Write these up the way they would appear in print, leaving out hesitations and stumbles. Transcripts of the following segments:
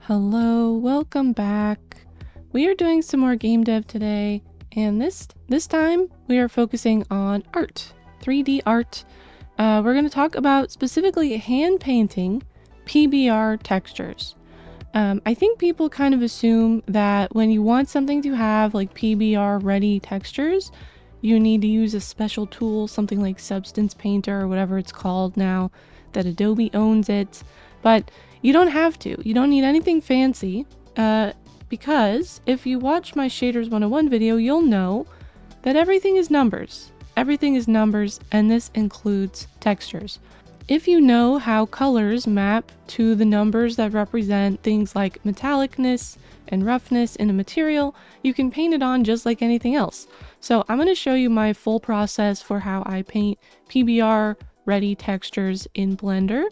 Hello, welcome back. We are doing some more game dev today, and this time we are focusing on art, 3D art. We're going to talk about specifically hand painting PBR textures. I think people kind of assume that when you want something to have like PBR ready textures, you need to use a special tool, something like Substance Painter or whatever it's called now, that Adobe owns it. But you don't have to. You don't need anything fancy, because if you watch my Shaders 101 video, you'll know that everything is numbers. Everything is numbers, and this includes textures. If you know how colors map to the numbers that represent things like metallicness and roughness in a material, you can paint it on just like anything else. So I'm going to show you my full process for how I paint PBR ready textures in Blender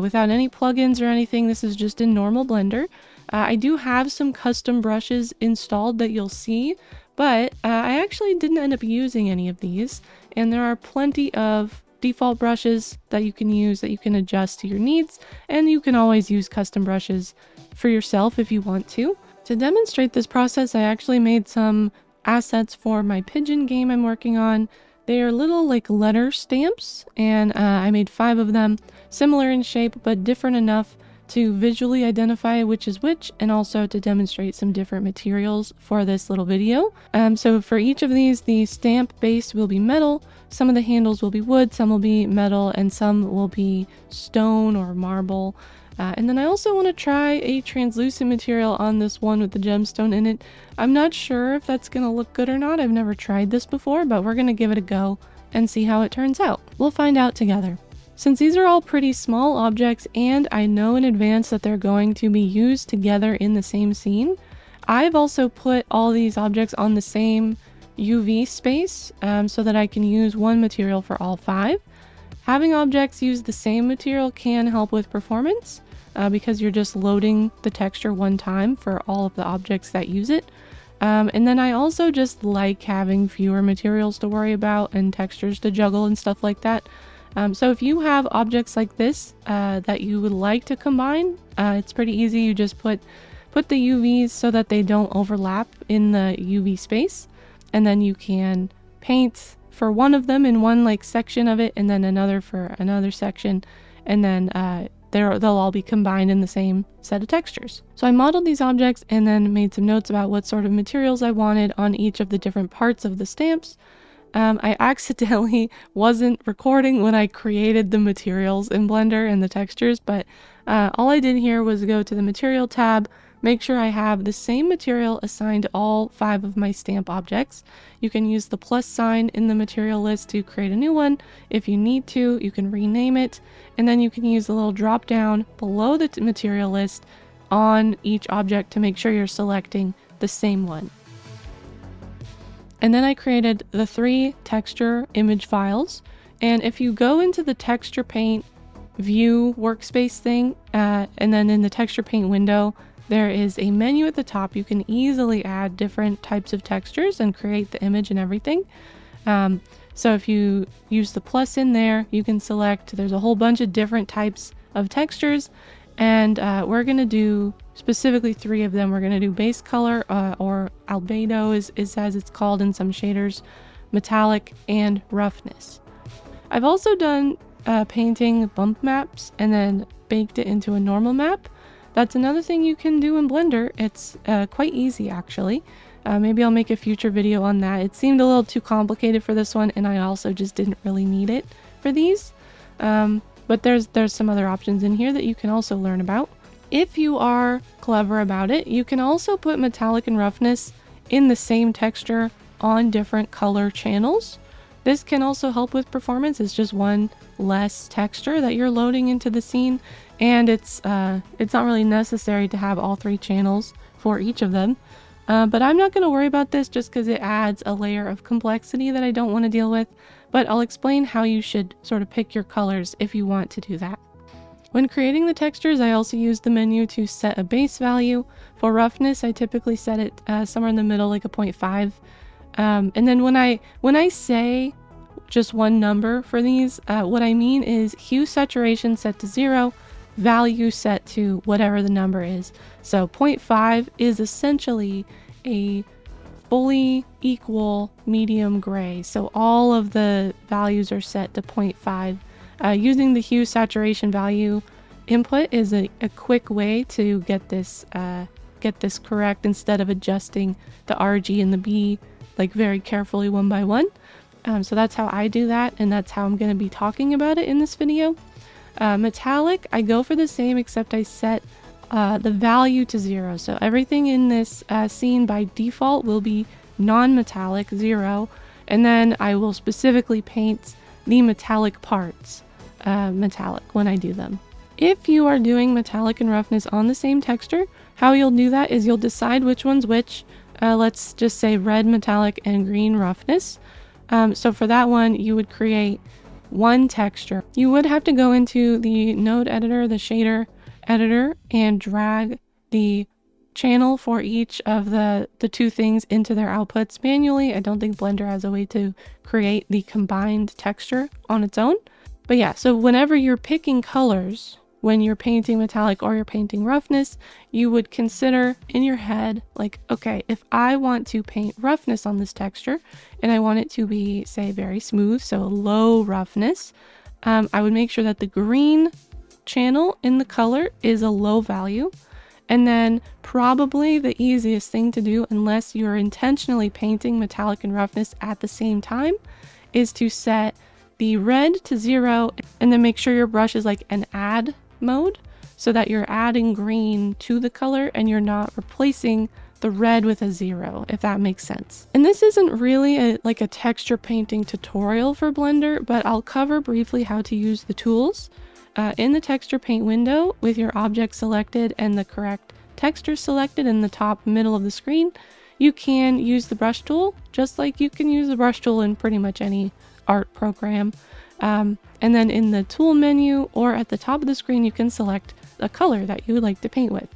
without any plugins or anything. This is just in normal Blender. I do have some custom brushes installed that you'll see, but I actually didn't end up using any of these, and there are plenty of default brushes that you can use that you can adjust to your needs, and you can always use custom brushes for yourself if you want to. To demonstrate this process, I actually made some assets for my pigeon game I'm working on. They are little like letter stamps, and I made 5 of them, similar in shape but different enough to visually identify which is which, and also to demonstrate some different materials for this little video. So for each of these, the stamp base will be metal, some of the handles will be wood, some will be metal, and some will be stone or marble. And then I also want to try a translucent material on this one with the gemstone in it. I'm not sure if that's going to look good or not. I've never tried this before, but we're going to give it a go and see how it turns out. We'll find out together. Since these are all pretty small objects and I know in advance that they're going to be used together in the same scene, I've also put all these objects on the same UV space so that I can use one material for all 5. Having objects use the same material can help with performance because you're just loading the texture one time for all of the objects that use it. And then I also just like having fewer materials to worry about and textures to juggle and stuff like that. So if you have objects like this that you would like to combine, it's pretty easy. You just put the UVs so that they don't overlap in the UV space, and then you can paint for one of them in one like section of it, and then another for another section, and then they'll all be combined in the same set of textures. So I modeled these objects and then made some notes about what sort of materials I wanted on each of the different parts of the stamps. I accidentally wasn't recording when I created the materials in Blender and the textures, but all I did here was go to the material tab, make sure I have the same material assigned to all 5 of my stamp objects. You can use the plus sign in the material list to create a new one. If you need to, you can rename it, and then you can use the little drop down below the material list on each object to make sure you're selecting the same one. And then I created the 3 texture image files, and if you go into the texture paint view workspace thing, and then in the texture paint window, there is a menu at the top. You can easily add different types of textures and create the image and everything. So if you use the plus in there, you can select, there's a whole bunch of different types of textures, and we're going to do specifically 3 of them. We're going to do base color, or albedo is as it's called in some shaders, metallic, and roughness. I've also done painting bump maps and then baked it into a normal map. That's another thing you can do in Blender. It's quite easy actually. Maybe I'll make a future video on that. It seemed a little too complicated for this one, and I also just didn't really need it for these. But there's some other options in here that you can also learn about. If you are clever about it, you can also put metallic and roughness in the same texture on different color channels. This can also help with performance. It's just one less texture that you're loading into the scene, and it's not really necessary to have all 3 channels for each of them. But I'm not going to worry about this just because it adds a layer of complexity that I don't want to deal with. But I'll explain how you should sort of pick your colors if you want to do that. When creating the textures, I also use the menu to set a base value. For roughness, I typically set it somewhere in the middle, like a 0.5. And then when I say just one number for these, what I mean is hue saturation set to 0, value set to whatever the number is. So 0.5 is essentially a fully equal medium gray. So all of the values are set to 0.5. Using the hue saturation value input is a quick way to get this correct instead of adjusting the RG and the B like very carefully one by one. So that's how I do that, and that's how I'm going to be talking about it in this video. Metallic, I go for the same, except I set the value to 0. So everything in this scene by default will be non-metallic, 0, and then I will specifically paint the metallic parts metallic when I do them. If you are doing metallic and roughness on the same texture, how you'll do that is you'll decide which one's which. Let's just say red metallic and green roughness. So for that one, you would create one texture. You would have to go into the node editor, the shader editor, and drag the channel for each of the two things into their outputs manually. I don't think Blender has a way to create the combined texture on its own. But yeah, so whenever you're picking colors, when you're painting metallic or you're painting roughness, you would consider in your head, like, okay, if I want to paint roughness on this texture and I want it to be, say, very smooth, so low roughness, I would make sure that the green channel in the color is a low value. And then probably the easiest thing to do, unless you're intentionally painting metallic and roughness at the same time, is to set the red to 0 and then make sure your brush is like an add mode, so that you're adding green to the color and you're not replacing the red with a 0, if that makes sense. And this isn't really like a texture painting tutorial for Blender, but I'll cover briefly how to use the tools. In the texture paint window, with your object selected and the correct texture selected in the top middle of the screen, you can use the brush tool, just like you can use the brush tool in pretty much any art program. And then in the tool menu or at the top of the screen, you can select a color that you would like to paint with.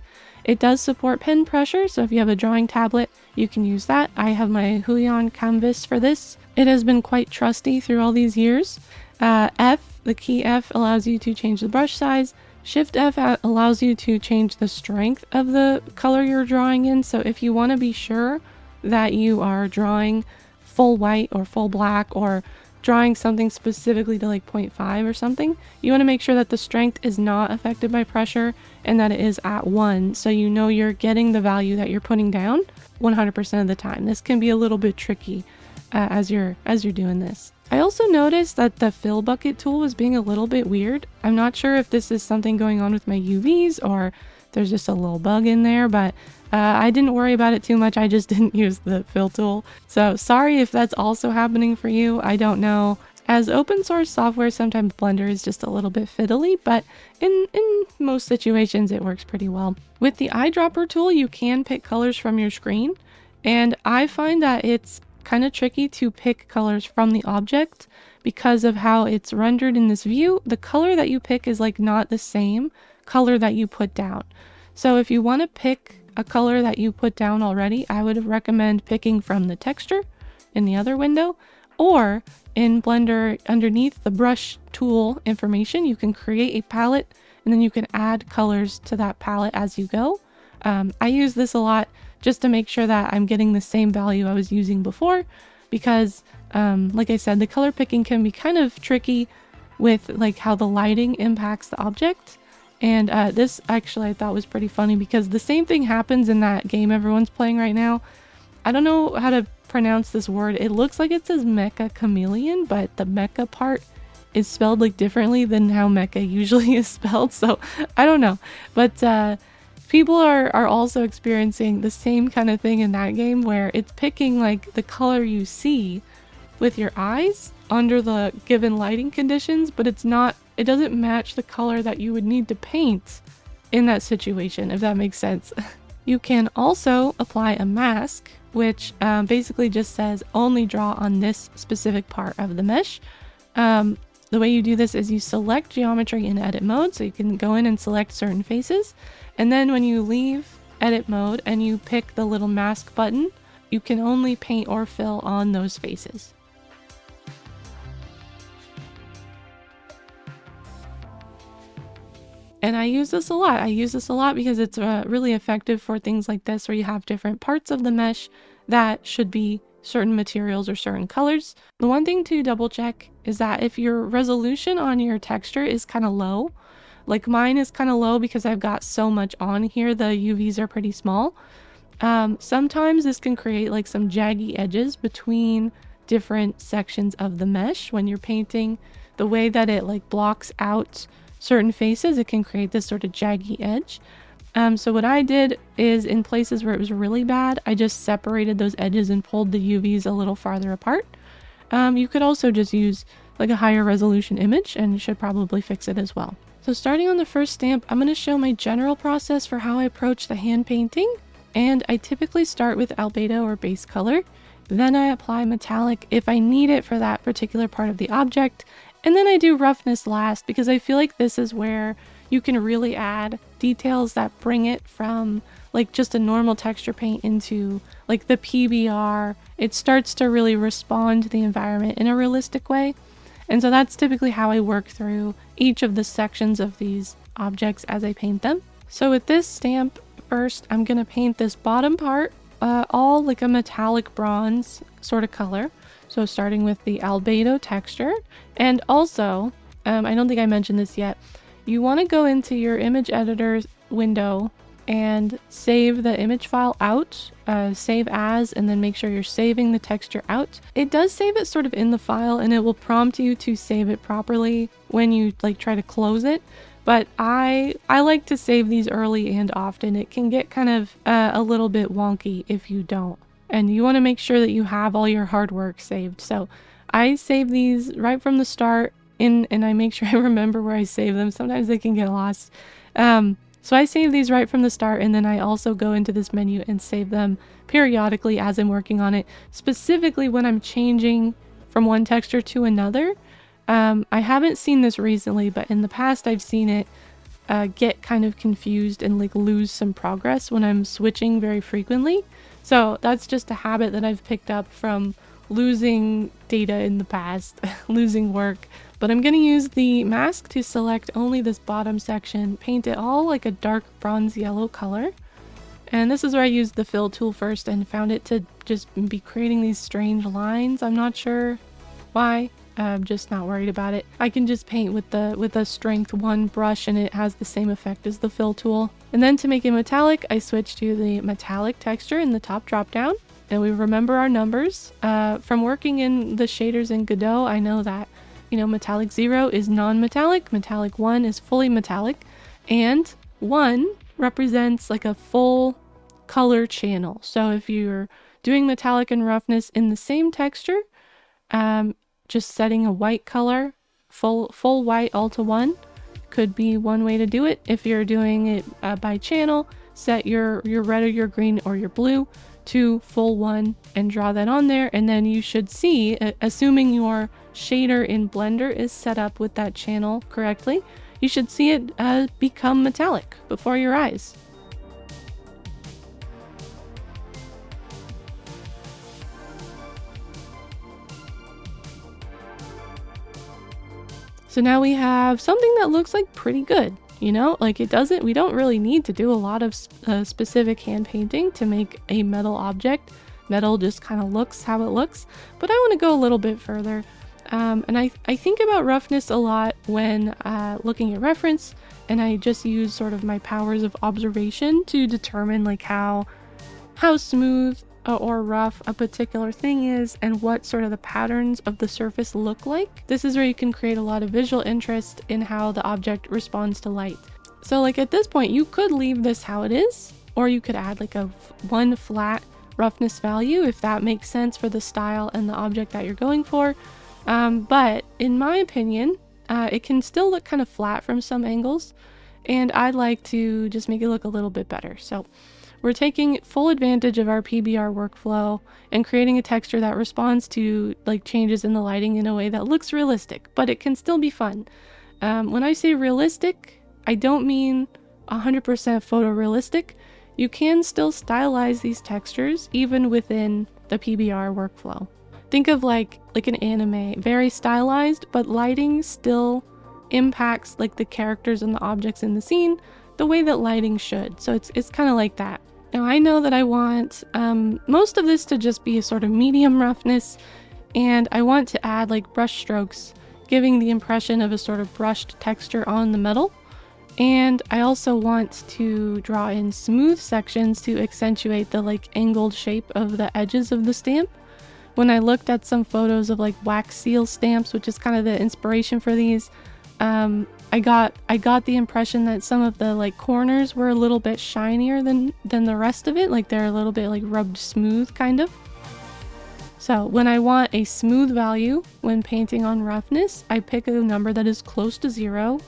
It does support pen pressure, so if you have a drawing tablet, you can use that. I have my Huion canvas for this. It has been quite trusty through all these years. The key F allows you to change the brush size. Shift F allows you to change the strength of the color you're drawing in. So if you want to be sure that you are drawing full white or full black, or drawing something specifically to like 0.5 or something, you want to make sure that the strength is not affected by pressure and that it is at 1, so you know you're getting the value that you're putting down 100% of the time. This can be a little bit tricky as you're doing this. I also noticed that the fill bucket tool was being a little bit weird. I'm not sure if this is something going on with my UVs or there's just a little bug in there, but I didn't worry about it too much. I just didn't use the fill tool. So sorry if that's also happening for you. I don't know. As open source software, sometimes Blender is just a little bit fiddly, but in most situations it works pretty well. With the eyedropper tool, you can pick colors from your screen, and I find that it's kind of tricky to pick colors from the object because of how it's rendered in this view. The color that you pick is like not the same color that you put down. So if you want to pick a color that you put down already, I would recommend picking from the texture in the other window, or in Blender underneath the brush tool information, you can create a palette and then you can add colors to that palette as you go. I use this a lot just to make sure that I'm getting the same value I was using before, because like I said, the color picking can be kind of tricky with like how the lighting impacts the object. And this actually I thought was pretty funny because the same thing happens in that game everyone's playing right now. I don't know how to pronounce this word. It looks like it says mecha chameleon, but the mecha part is spelled like differently than how mecha usually is spelled. So I don't know. But people are also experiencing the same kind of thing in that game, where it's picking like the color you see with your eyes under the given lighting conditions, but it doesn't match the color that you would need to paint in that situation, if that makes sense. You can also apply a mask, which basically just says only draw on this specific part of the mesh. The way you do this is you select geometry in edit mode, so you can go in and select certain faces, and then when you leave edit mode and you pick the little mask button, you can only paint or fill on those faces. And I use this a lot. I use this a lot because it's really effective for things like this where you have different parts of the mesh that should be certain materials or certain colors. The one thing to double check is that if your resolution on your texture is kind of low, like mine is kind of low because I've got so much on here, the UVs are pretty small. Sometimes this can create like some jaggy edges between different sections of the mesh when you're painting. The way that it like blocks out certain faces, it can create this sort of jaggy edge. So what I did is in places where it was really bad, I just separated those edges and pulled the UVs a little farther apart. You could also just use like a higher resolution image and should probably fix it as well. So starting on the first stamp, I'm going to show my general process for how I approach the hand painting. And I typically start with albedo or base color. Then I apply metallic if I need it for that particular part of the object. And then I do roughness last because I feel like this is where you can really add details that bring it from like just a normal texture paint into like the PBR. It starts to really respond to the environment in a realistic way. And so that's typically how I work through each of the sections of these objects as I paint them. So with this stamp, first I'm going to paint this bottom part all like a metallic bronze sort of color. So starting with the albedo texture. And also, I don't think I mentioned this yet, you want to go into your image editor window and save the image file out, save as, and then make sure you're saving the texture out. It does save it sort of in the file and it will prompt you to save it properly when you like try to close it. But I like to save these early and often. It can get kind of a little bit wonky if you don't. And you want to make sure that you have all your hard work saved. So I save these right from the start and I make sure I remember where I save them. Sometimes they can get lost. So I save these right from the start, and then I also go into this menu and save them periodically as I'm working on it, specifically when I'm changing from one texture to another. I haven't seen this recently, but in the past I've seen it get kind of confused and like lose some progress when I'm switching very frequently. So that's just a habit that I've picked up from losing data in the past, losing work. But I'm going to use the mask to select only this bottom section, paint it all like a dark bronze yellow color. And this is where I used the fill tool first and found it to just be creating these strange lines. I'm not sure why. I'm just not worried about it. I can just paint with a strength 1 brush and it has the same effect as the fill tool. And then to make it metallic, I switch to the metallic texture in the top drop down. And we remember our numbers. From working in the shaders in Godot, I know that, you know, metallic 0 is non-metallic, metallic 1 is fully metallic, and 1 represents like a full color channel. So if you're doing metallic and roughness in the same texture, just setting a white color, full white all to 1 could be one way to do it. If you're doing it by channel, set your red or your green or your blue to full 1 and draw that on there, and then you should see, assuming your shader in Blender is set up with that channel correctly, you should see it become metallic before your eyes. So now we have something that looks like pretty good. You know, like we don't really need to do a lot of specific hand painting to make a metal object. Metal just kind of looks how it looks, but I want to go a little bit further. And I think about roughness a lot when looking at reference, and I just use sort of my powers of observation to determine like how smooth or rough a particular thing is and what sort of the patterns of the surface look like. This is where you can create a lot of visual interest in how the object responds to light. So like at this point you could leave this how it is, or you could add like one flat roughness value if that makes sense for the style and the object that you're going for. But in my opinion, it can still look kind of flat from some angles, and I'd like to just make it look a little bit better. So we're taking full advantage of our PBR workflow and creating a texture that responds to like changes in the lighting in a way that looks realistic, but it can still be fun. When I say realistic, I don't mean 100% photorealistic. You can still stylize these textures even within the PBR workflow. Think of like an anime, very stylized, but lighting still impacts like the characters and the objects in the scene the way that lighting should. So it's kind of like that. Now I know that I want most of this to just be a sort of medium roughness, and I want to add like brush strokes, giving the impression of a sort of brushed texture on the metal. And I also want to draw in smooth sections to accentuate the like angled shape of the edges of the stamp. When I looked at some photos of like wax seal stamps, which is kind of the inspiration for these, I got the impression that some of the like corners were a little bit shinier than the rest of it, like they're a little bit like rubbed smooth kind of. So when I want a smooth value when painting on roughness, I pick a number that is close to 0.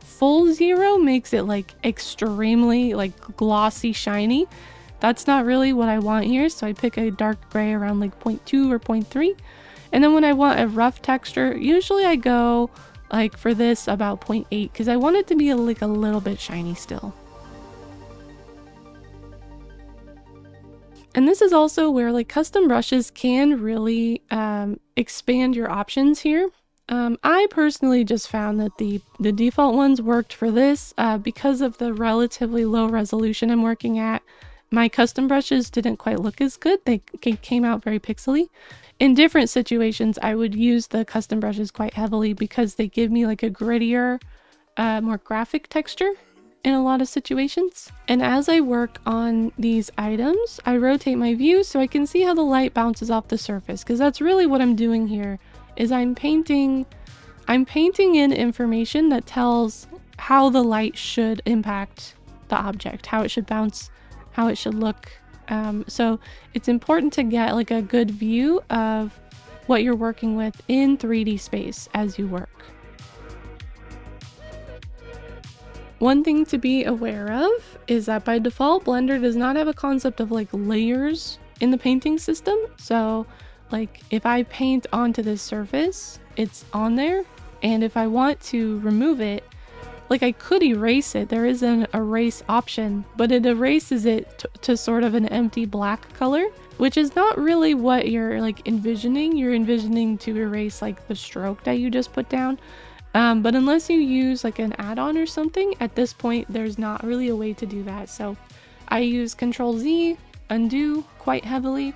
Full 0 makes it like extremely like glossy shiny. That's not really what I want here, so I pick a dark gray around like 0.2 or 0.3. And then when I want a rough texture, usually I go like for this about 0.8 because I want it to be like a little bit shiny still. And this is also where like custom brushes can really expand your options here. I personally just found that the default ones worked for this because of the relatively low resolution I'm working at. My custom brushes didn't quite look as good. They came out very pixely. In different situations, I would use the custom brushes quite heavily because they give me like a grittier, more graphic texture in a lot of situations. And as I work on these items, I rotate my view so I can see how the light bounces off the surface, because that's really what I'm doing here, is I'm painting in information that tells how the light should impact the object, how it should bounce, how it should look. So it's important to get like a good view of what you're working with in 3D space as you work. One thing to be aware of is that by default, Blender does not have a concept of like layers in the painting system. So like if I paint onto this surface, it's on there. And if I want to remove it, like I could erase it. There is an erase option, but it erases it to sort of an empty black color, which is not really what you're like envisioning. You're envisioning to erase like the stroke that you just put down. But unless you use like an add-on or something, at this point, there's not really a way to do that. So I use Control Z, undo quite heavily.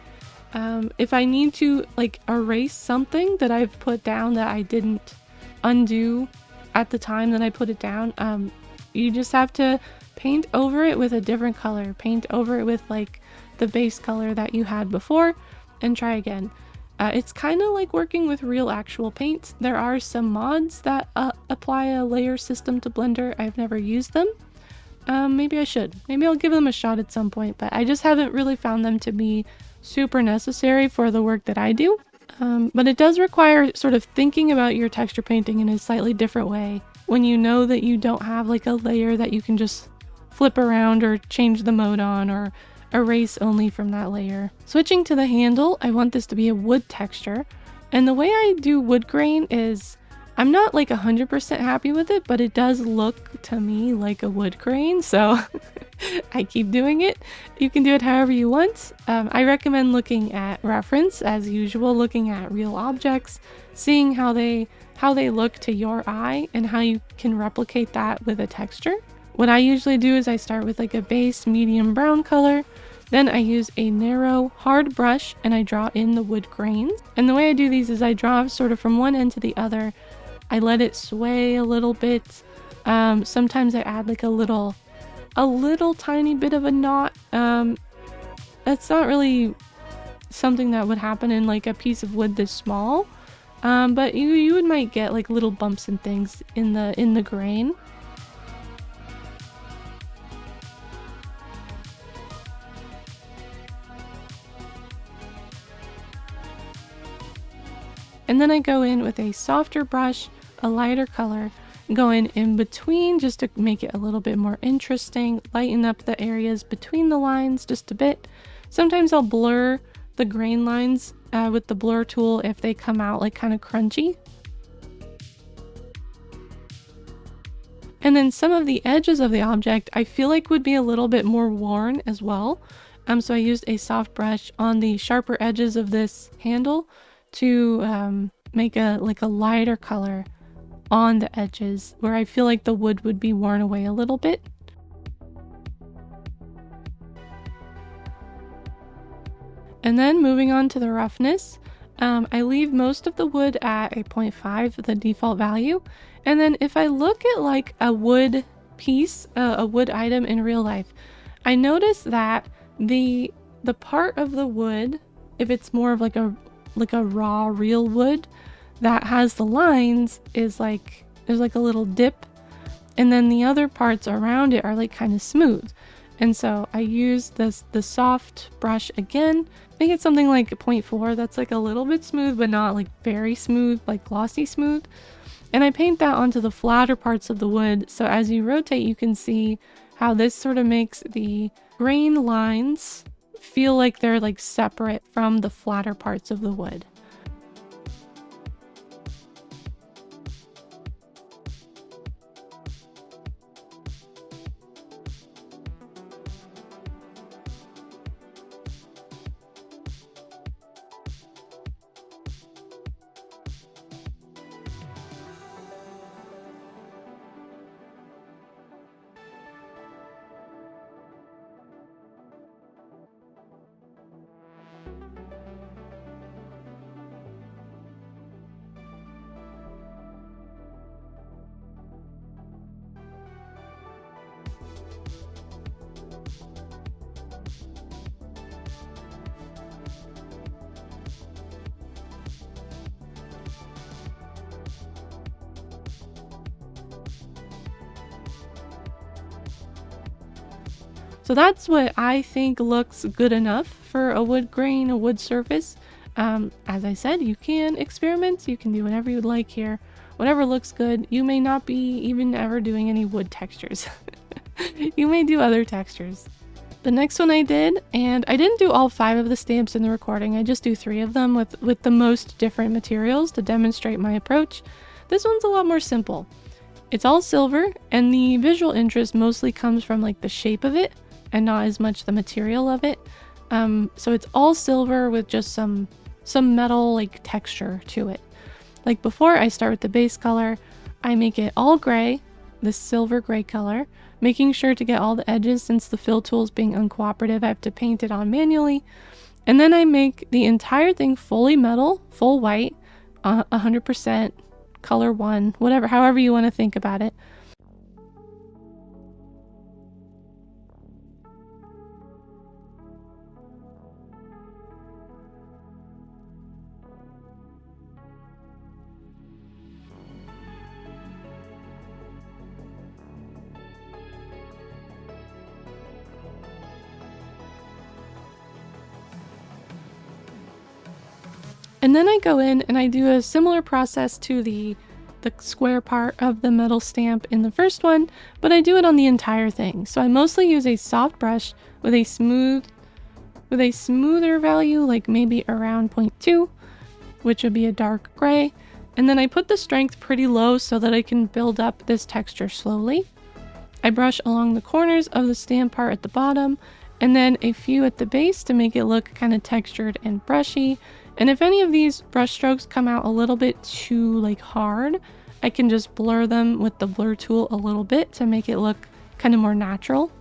If I need to like erase something that I've put down that I didn't undo at the time that I put it down, you just have to paint over it with a different color. Paint over it with like the base color that you had before and try again. It's kind of like working with real actual paints. There are some mods that apply a layer system to Blender. I've never used them. Maybe I should. Maybe I'll give them a shot at some point, but I just haven't really found them to be super necessary for the work that I do. But it does require sort of thinking about your texture painting in a slightly different way when you know that you don't have like a layer that you can just flip around or change the mode on or erase only from that layer. Switching to the handle, I want this to be a wood texture. And the way I do wood grain is, I'm not like 100% happy with it, but it does look to me like a wood grain, so I keep doing it. You can do it however you want. I recommend looking at reference, as usual, looking at real objects, seeing how they look to your eye and how you can replicate that with a texture. What I usually do is I start with like a base medium brown color. Then I use a narrow, hard brush and I draw in the wood grains. And the way I do these is I draw sort of from one end to the other. I let it sway a little bit. Sometimes I add like a little tiny bit of a knot. That's not really something that would happen in like a piece of wood this small. But you might get like little bumps and things in the grain. And then I go in with a softer brush, a lighter color, go in between just to make it a little bit more interesting, lighten up the areas between the lines just a bit. Sometimes I'll blur the grain lines with the blur tool if they come out like kind of crunchy. And then some of the edges of the object I feel like would be a little bit more worn as well. So I used a soft brush on the sharper edges of this handle to make a lighter color on the edges where I feel like the wood would be worn away a little bit. And then moving on to the roughness, I leave most of the wood at a 0.5, the default value. And then if I look at like a wood piece, a wood item in real life, I notice that the part of the wood, if it's more of like a raw real wood that has the lines, is like there's like a little dip, and then the other parts around it are like kind of smooth. And so I use the soft brush again, make it something like a 0.4 that's like a little bit smooth but not like very smooth, like glossy smooth. And I paint that onto the flatter parts of the wood, so as you rotate you can see how this sort of makes the grain lines feel like they're like separate from the flatter parts of the wood. So that's what I think looks good enough for a wood grain, a wood surface. As I said, you can experiment, you can do whatever you'd like here, whatever looks good. You may not be even ever doing any wood textures. You may do other textures. The next one I did, and I didn't do all 5 of the stamps in the recording, I just do 3 of them with the most different materials to demonstrate my approach. This one's a lot more simple. It's all silver, and the visual interest mostly comes from like the shape of it and not as much the material of it. So it's all silver with just some metal like texture to it. Like before, I start with the base color, I make it all gray, this silver gray color, making sure to get all the edges since the fill tool is being uncooperative. I have to paint it on manually. And then I make the entire thing fully metal, full white, 100%, color 1, whatever, however you want to think about it. And then I go in and I do a similar process to the square part of the metal stamp in the first one, but I do it on the entire thing. So I mostly use a soft brush with a smoother value, like maybe around 0.2, which would be a dark gray. And then I put the strength pretty low so that I can build up this texture slowly. I brush along the corners of the stamp part at the bottom, and then a few at the base to make it look kind of textured and brushy. And if any of these brush strokes come out a little bit too like hard, I can just blur them with the blur tool a little bit to make it look kind of more natural.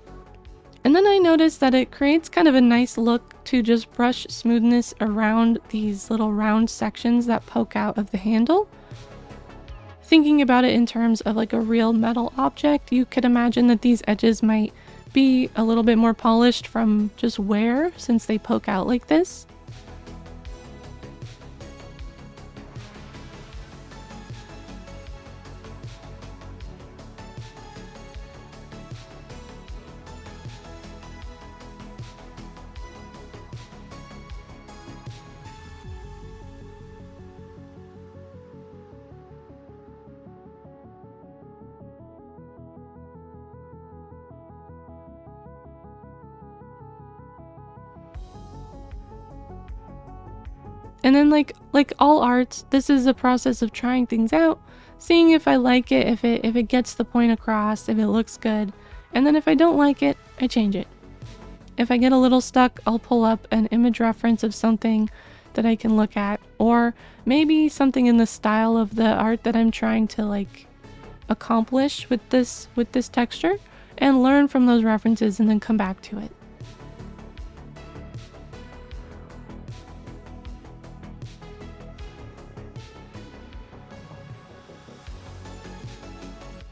And then I noticed that it creates kind of a nice look to just brush smoothness around these little round sections that poke out of the handle. Thinking about it in terms of like a real metal object, you could imagine that these edges might be a little bit more polished from just wear since they poke out like this. And then like all arts, this is a process of trying things out, seeing if I like it, if it gets the point across, if it looks good. And then if I don't like it, I change it. If I get a little stuck, I'll pull up an image reference of something that I can look at, or maybe something in the style of the art that I'm trying to like accomplish with this texture, and learn from those references and then come back to it.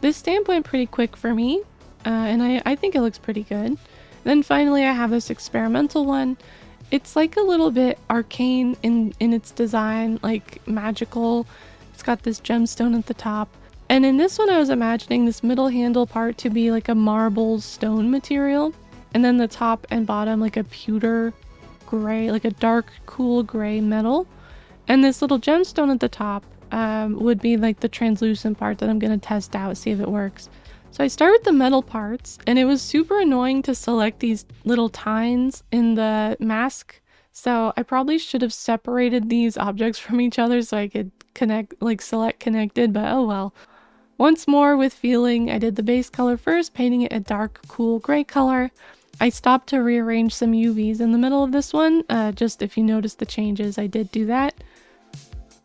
This stamp went pretty quick for me, and I think it looks pretty good. Then finally I have this experimental one. It's like a little bit arcane in its design, like magical. It's got this gemstone at the top. And in this one I was imagining this middle handle part to be like a marble stone material, and then the top and bottom like a pewter gray, like a dark cool gray metal. And this little gemstone at the top would be like the translucent part that I'm going to test out, see if it works. So I start with the metal parts, and it was super annoying to select these little tines in the mask. So I probably should have separated these objects from each other so I could select connected, but oh well. Once more with feeling, I did the base color first, painting it a dark, cool gray color. I stopped to rearrange some UVs in the middle of this one, just if you notice the changes, I did do that.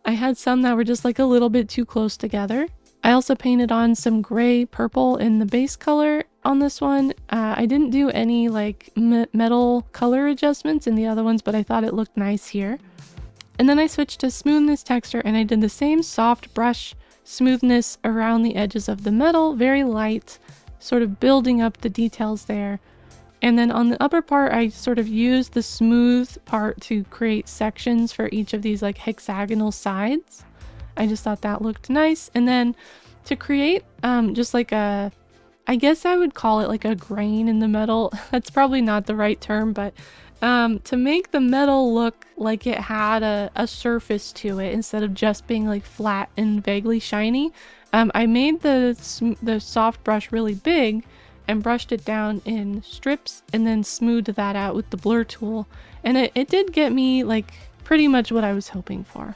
I had some that were just like a little bit too close together. I also painted on some gray purple in the base color on this one. I didn't do any like metal color adjustments in the other ones, but I thought it looked nice here. And then I switched to smoothness texture, and I did the same soft brush smoothness around the edges of the metal, very light, sort of building up the details there. And then on the upper part, I sort of used the smooth part to create sections for each of these like hexagonal sides. I just thought that looked nice. And then to create just like a, I guess I would call it like a grain in the metal. That's probably not the right term, but to make the metal look like it had a surface to it instead of just being like flat and vaguely shiny, I made the soft brush really big and brushed it down in strips and then smoothed that out with the blur tool. And it did get me like pretty much what I was hoping for.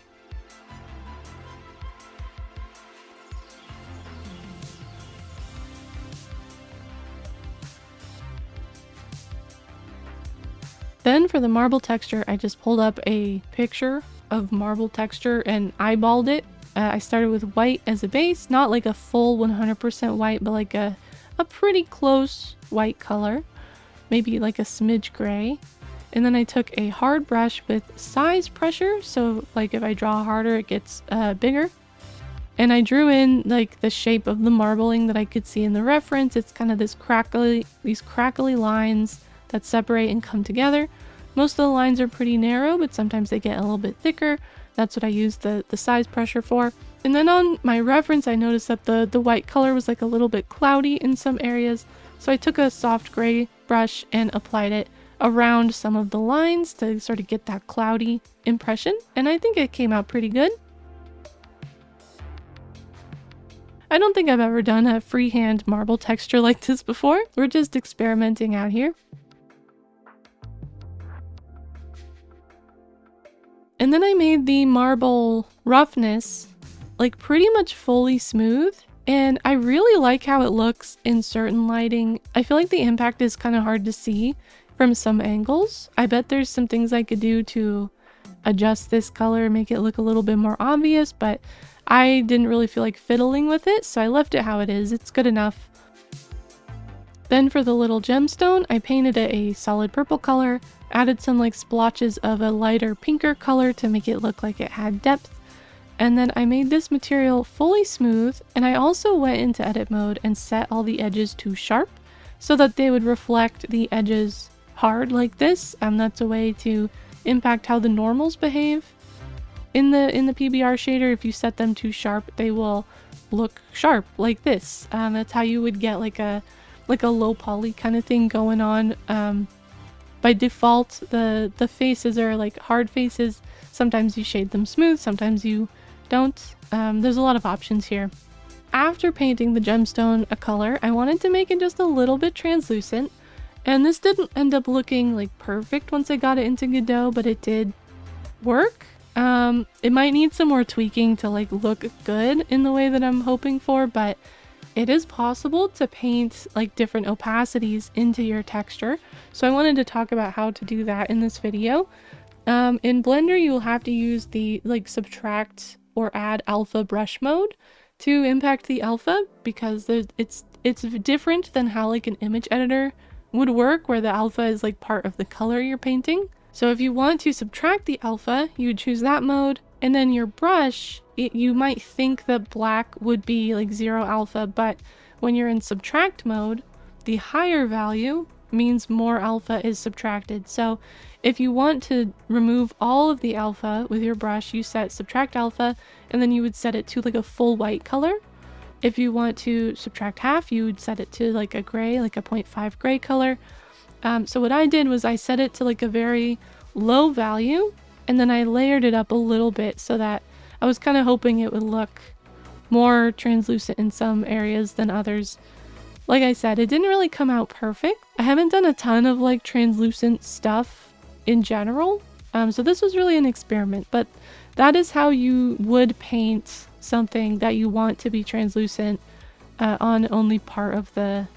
Then for the marble texture, I just pulled up a picture of marble texture and eyeballed it. I started with white as a base, not like a full 100% white, but like a pretty close white color, maybe like a smidge gray. And then I took a hard brush with size pressure, so like if I draw harder it gets bigger. And I drew in like the shape of the marbling that I could see in the reference. It's kind of these crackly lines that separate and come together. Most of the lines are pretty narrow, but sometimes they get a little bit thicker. That's what I used the size pressure for. And then on my reference, I noticed that the white color was like a little bit cloudy in some areas. So I took a soft gray brush and applied it around some of the lines to sort of get that cloudy impression. And I think it came out pretty good. I don't think I've ever done a freehand marble texture like this before. We're just experimenting out here. And then I made the marble roughness like pretty much fully smooth, and I really like how it looks in certain lighting. I feel like the impact is kind of hard to see from some angles. I bet there's some things I could do to adjust this color, make it look a little bit more obvious, but I didn't really feel like fiddling with it, so I left it how it is. It's good enough. Then for the little gemstone, I painted it a solid purple color, added some like splotches of a lighter pinker color to make it look like it had depth. And then I made this material fully smooth, and I also went into edit mode and set all the edges to sharp so that they would reflect the edges hard like this. That's a way to impact how the normals behave. In the PBR shader, if you set them too sharp, they will look sharp like this. That's how you would get like a low poly kind of thing going on. By default, the faces are like hard faces. Sometimes you shade them smooth, sometimes you don't. There's a lot of options here. After painting the gemstone a color, I wanted to make it just a little bit translucent, and this didn't end up looking like perfect once I got it into Godot, but it did work. It might need some more tweaking to like look good in the way that I'm hoping for, but it is possible to paint like different opacities into your texture. So I wanted to talk about how to do that in this video. In Blender, you'll have to use the like subtract or add alpha brush mode to impact the alpha, because it's different than how like an image editor would work, where the alpha is like part of the color you're painting. So if you want to subtract the alpha, you would choose that mode, and then your brush, you might think that black would be like 0 alpha, but when you're in subtract mode, the higher value means more alpha is subtracted. So if you want to remove all of the alpha with your brush, you set subtract alpha, and then you would set it to like a full white color. If you want to subtract half, you would set it to like a gray, like a 0.5 gray color. So what I did was I set it to like a very low value, and then I layered it up a little bit so that I was kind of hoping it would look more translucent in some areas than others. Like I said, it didn't really come out perfect. I haven't done a ton of like translucent stuff in general, so this was really an experiment, but that is how you would paint something that you want to be translucent on only part of the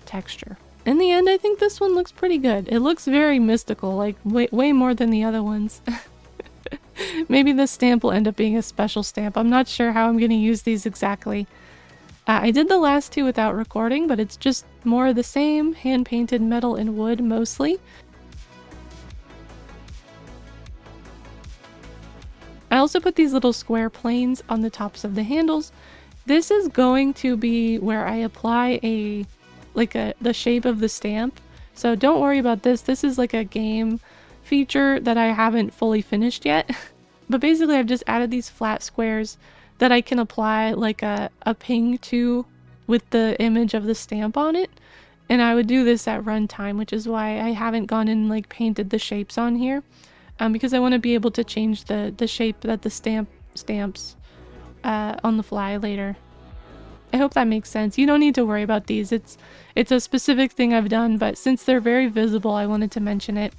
texture. In the end, I think this one looks pretty good. It looks very mystical, like way more than the other ones. Maybe this stamp will end up being a special stamp. I'm not sure how I'm going to use these exactly. I did the last two without recording, but it's just more of the same, hand-painted metal and wood mostly. I also put these little square planes on the tops of the handles. This is going to be where I apply the shape of the stamp. So don't worry about this. This is like a game feature that I haven't fully finished yet. But basically I've just added these flat squares that I can apply like a ping to with the image of the stamp on it. And I would do this at runtime, which is why I haven't gone and like painted the shapes on here. Because I want to be able to change the shape that the stamps on the fly later. I hope that makes sense. You don't need to worry about these. It's a specific thing I've done, but since they're very visible, I wanted to mention it.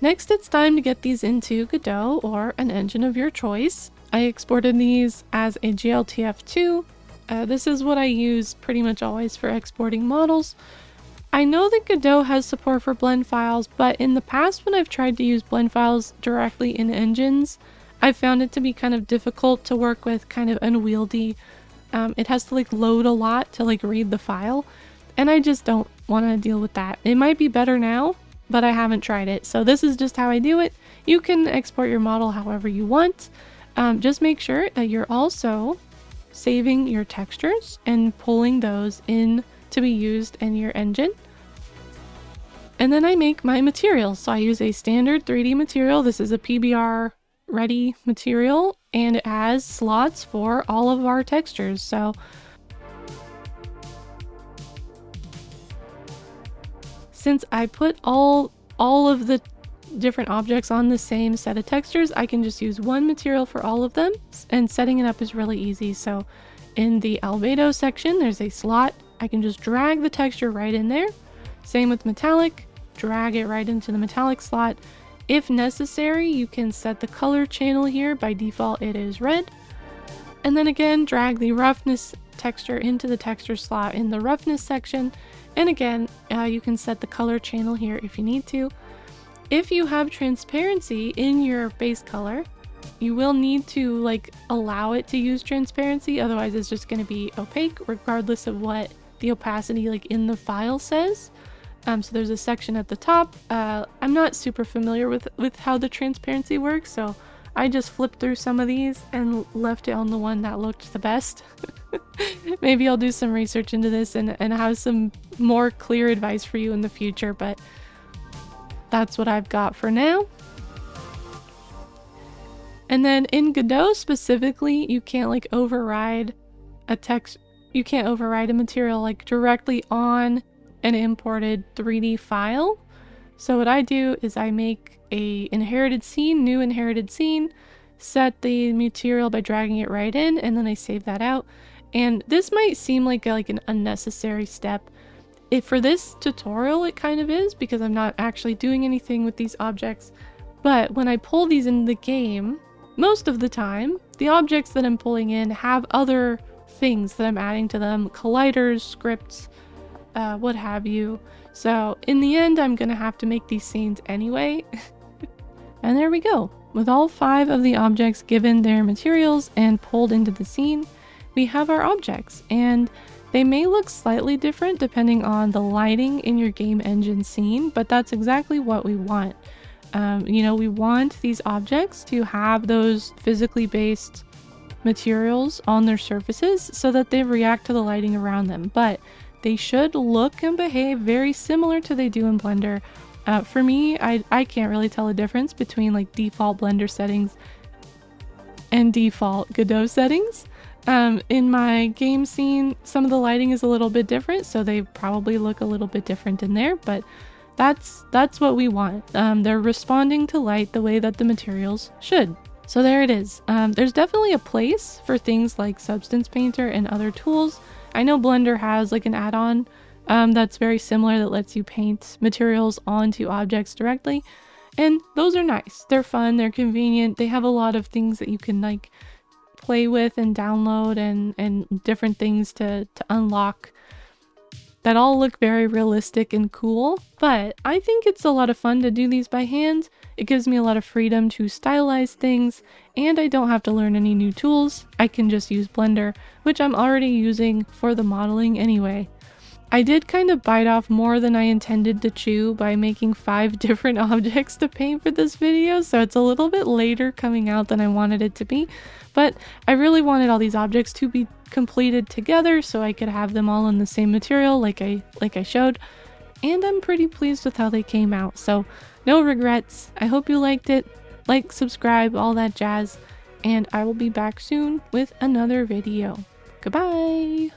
Next, it's time to get these into Godot or an engine of your choice. I exported these as a GLTF2. This is what I use pretty much always for exporting models. I know that Godot has support for blend files, but in the past when I've tried to use blend files directly in engines, I've found it to be kind of difficult to work with, kind of unwieldy. It has to like load a lot to like read the file, and I just don't want to deal with that. It might be better now, but I haven't tried it. So this is just how I do it. You can export your model however you want. Just make sure that you're also saving your textures and pulling those in to be used in your engine. And then I make my materials. So I use a standard 3D material. This is a PBR ready material, and it has slots for all of our textures. So since I put all of the different objects on the same set of textures, I can just use one material for all of them, and setting it up is really easy. So in the albedo section, there's a slot. I can just drag the texture right in there. Same with metallic, drag it right into the metallic slot. If necessary, you can set the color channel here. By default, it is red. And then again, drag the roughness texture into the texture slot in the roughness section. And again, you can set the color channel here if you need to. If you have transparency in your base color, you will need to like allow it to use transparency. Otherwise, it's just going to be opaque regardless of what the opacity like in the file says. So there's a section at the top. I'm not super familiar with how the transparency works, so I just flipped through some of these and left it on the one that looked the best. Maybe I'll do some research into this and have some more clear advice for you in the future, but that's what I've got for now. And then in Godot specifically, you can't like override a text. You can't override a material like directly on an imported 3D file. So what I do is I make a inherited scene, new inherited scene, set the material by dragging it right in, and then I save that out. And this might seem like an unnecessary step. For this tutorial, it kind of is, because I'm not actually doing anything with these objects. But when I pull these into the game, most of the time, the objects that I'm pulling in have other things that I'm adding to them, colliders, scripts, what have you. So in the end, I'm gonna have to make these scenes anyway. And there we go. With all 5 of the objects given their materials and pulled into the scene, we have our objects, and they may look slightly different depending on the lighting in your game engine scene, but that's exactly what we want. We want these objects to have those physically based materials on their surfaces so that they react to the lighting around them, but they should look and behave very similar to they do in Blender. For me, I can't really tell a difference between like default Blender settings and default Godot settings. In my game scene, some of the lighting is a little bit different, so they probably look a little bit different in there, but that's what we want. They're responding to light the way that the materials should. So there it is. There's definitely a place for things like Substance Painter and other tools. I know Blender has like an add-on that's very similar that lets you paint materials onto objects directly, and those are nice. They're fun, they're convenient, they have a lot of things that you can like play with and download and different things to unlock that all look very realistic and cool, but I think it's a lot of fun to do these by hand. It gives me a lot of freedom to stylize things, and I don't have to learn any new tools. I can just use Blender, which I'm already using for the modeling anyway. I did kind of bite off more than I intended to chew by making 5 different objects to paint for this video, so it's a little bit later coming out than I wanted it to be, but I really wanted all these objects to be completed together so I could have them all in the same material like I showed, and I'm pretty pleased with how they came out, so no regrets. I hope you liked it. Like, subscribe, all that jazz, and I will be back soon with another video. Goodbye!